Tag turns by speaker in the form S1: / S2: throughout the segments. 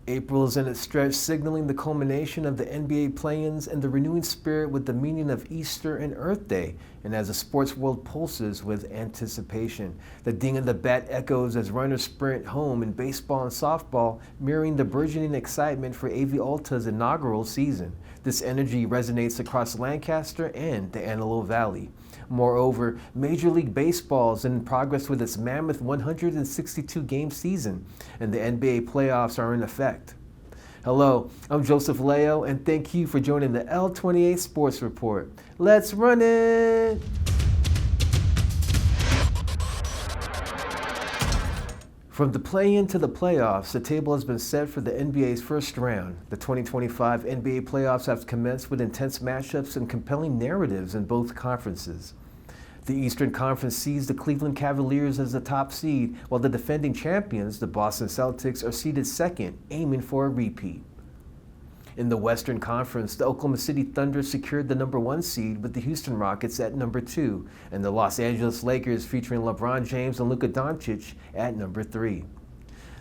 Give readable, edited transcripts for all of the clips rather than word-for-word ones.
S1: April is in its stretch, signaling the culmination of the NBA play-ins and the renewing spirit with the meaning of Easter and Earth Day. And as the sports world pulses with anticipation, the ding of the bat echoes as runners sprint home in baseball and softball, mirroring the burgeoning excitement for AV Alta's inaugural season. This energy resonates across Lancaster and the Antelope Valley. Moreover, Major League Baseball is in progress with its mammoth 162-game season, and the NBA playoffs are in effect. Hello, I'm Joseph Leo, and thank you for joining the L28 Sports Report. Let's run it! From the play-in to the playoffs, the table has been set for the NBA's first round. The 2025 NBA playoffs have commenced with intense matchups and compelling narratives in both conferences. The Eastern Conference sees the Cleveland Cavaliers as the top seed, while the defending champions, the Boston Celtics, are seeded second, aiming for a repeat. In the Western Conference, the Oklahoma City Thunder secured the number 1 seed with the Houston Rockets at number 2, and the Los Angeles Lakers, featuring LeBron James and Luka Doncic, at number 3.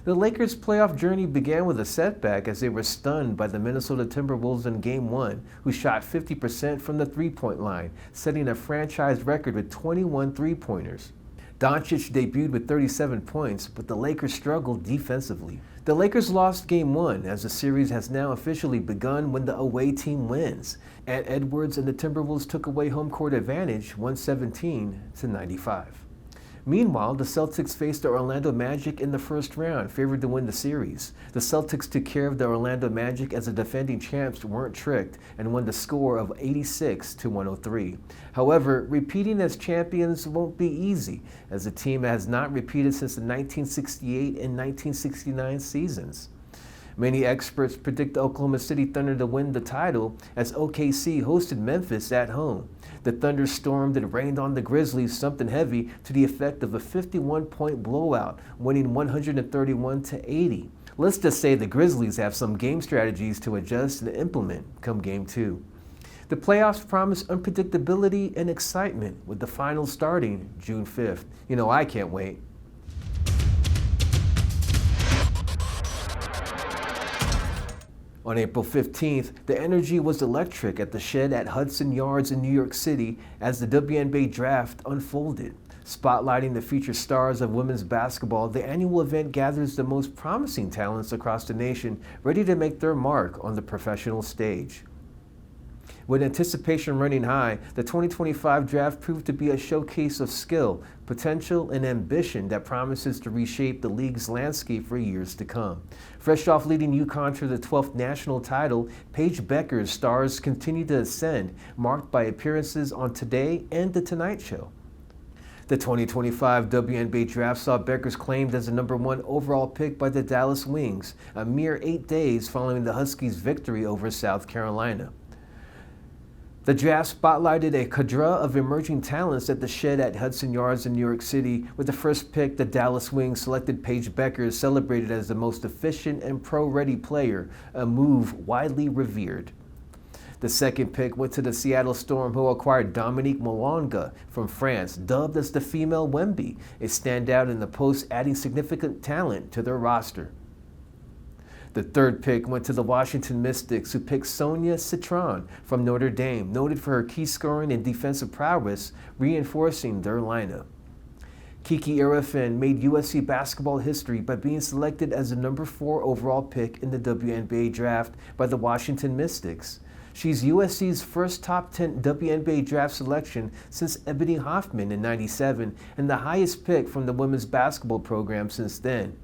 S1: The Lakers' playoff journey began with a setback as they were stunned by the Minnesota Timberwolves in Game 1, who shot 50% from the three-point line, setting a franchise record with 21 three-pointers. Doncic debuted with 37 points, but the Lakers struggled defensively. The Lakers lost Game 1 as the series has now officially begun when the away team wins. Ant Edwards and the Timberwolves took away home court advantage 117-95. Meanwhile, the Celtics faced the Orlando Magic in the first round, favored to win the series. The Celtics took care of the Orlando Magic as the defending champs weren't tricked and won the score of 86-103. However, repeating as champions won't be easy, as the team has not repeated since the 1968 and 1969 seasons. Many experts predict the Oklahoma City Thunder to win the title as OKC hosted Memphis at home. The Thunder stormed and rained on the Grizzlies something heavy to the effect of a 51-point blowout, winning 131-80. Let's just say the Grizzlies have some game strategies to adjust and implement come Game 2. The playoffs promise unpredictability and excitement, with the finals starting June 5th. I can't wait. On April 15th, the energy was electric at the Shed at Hudson Yards in New York City as the WNBA draft unfolded. Spotlighting the future stars of women's basketball, the annual event gathers the most promising talents across the nation, ready to make their mark on the professional stage. With anticipation running high, the 2025 draft proved to be a showcase of skill, potential, and ambition that promises to reshape the league's landscape for years to come. Fresh off leading UConn to the 12th national title, Paige Bueckers' stars continue to ascend, marked by appearances on Today and The Tonight Show. The 2025 WNBA draft saw Bueckers claimed as the number 1 overall pick by the Dallas Wings, a mere 8 days following the Huskies' victory over South Carolina. The draft spotlighted a cadre of emerging talents at the Shed at Hudson Yards in New York City. With the first pick, the Dallas Wings selected Paige Bueckers, celebrated as the most efficient and pro-ready player, a move widely revered. The second pick went to the Seattle Storm, who acquired Dominique Moulanga from France, dubbed as the female Wemby, a standout in the post, adding significant talent to their roster. The third pick went to the Washington Mystics, who picked Sonia Citron from Notre Dame, noted for her key scoring and defensive prowess, reinforcing their lineup. Kiki Erefin made USC basketball history by being selected as the number 4 overall pick in the WNBA draft by the Washington Mystics. She's USC's first top 10 WNBA draft selection since Ebony Hoffman in '97, and the highest pick from the women's basketball program since then.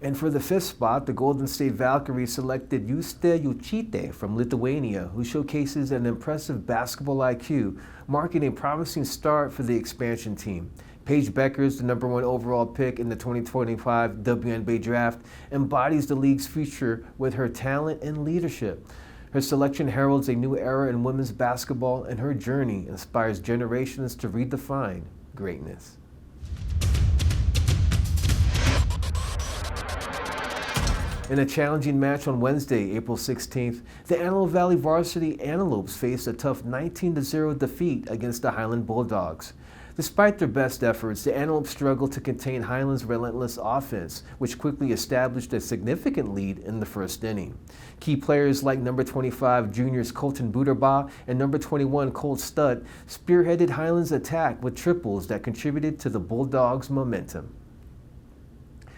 S1: And for the 5th spot, the Golden State Valkyries selected Juste Juchite from Lithuania, who showcases an impressive basketball IQ, marking a promising start for the expansion team. Paige Bueckers, the number 1 overall pick in the 2025 WNBA draft, embodies the league's future with her talent and leadership. Her selection heralds a new era in women's basketball, and her journey inspires generations to redefine greatness. In a challenging match on Wednesday, April 16th, the Antelope Valley varsity Antelopes faced a tough 19-0 defeat against the Highland Bulldogs. Despite their best efforts, the Antelopes struggled to contain Highland's relentless offense, which quickly established a significant lead in the first inning. Key players like number 25 juniors Colton Buterbaugh and number 21 Colt Studd spearheaded Highland's attack with triples that contributed to the Bulldogs' momentum.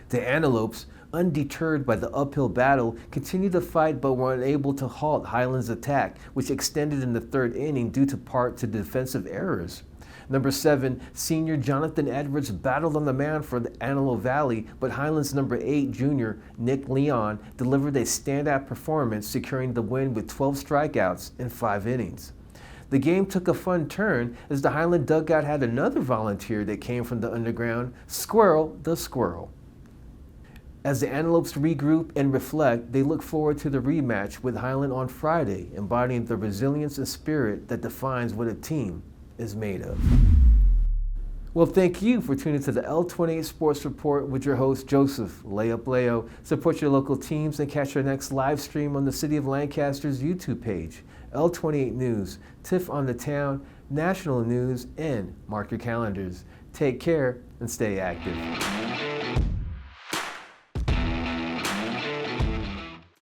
S1: The Antelopes, undeterred by the uphill battle, continued to fight but were unable to halt Highland's attack, which extended in the third inning due to part to defensive errors. Number 7, senior Jonathan Edwards battled on the mound for the Antelope Valley, but Highland's number 8, junior Nick Leon delivered a standout performance, securing the win with 12 strikeouts in 5 innings. The game took a fun turn as the Highland dugout had another volunteer that came from the underground, Squirrel the Squirrel. As the Antelopes regroup and reflect, they look forward to the rematch with Highland on Friday, embodying the resilience and spirit that defines what a team is made of. Well, thank you for tuning to the L28 Sports Report with your host, Joseph Layup Leo. Support your local teams and catch our next live stream on the City of Lancaster's YouTube page. L28 News, TIFF on the Town, national news, and mark your calendars. Take care and stay active.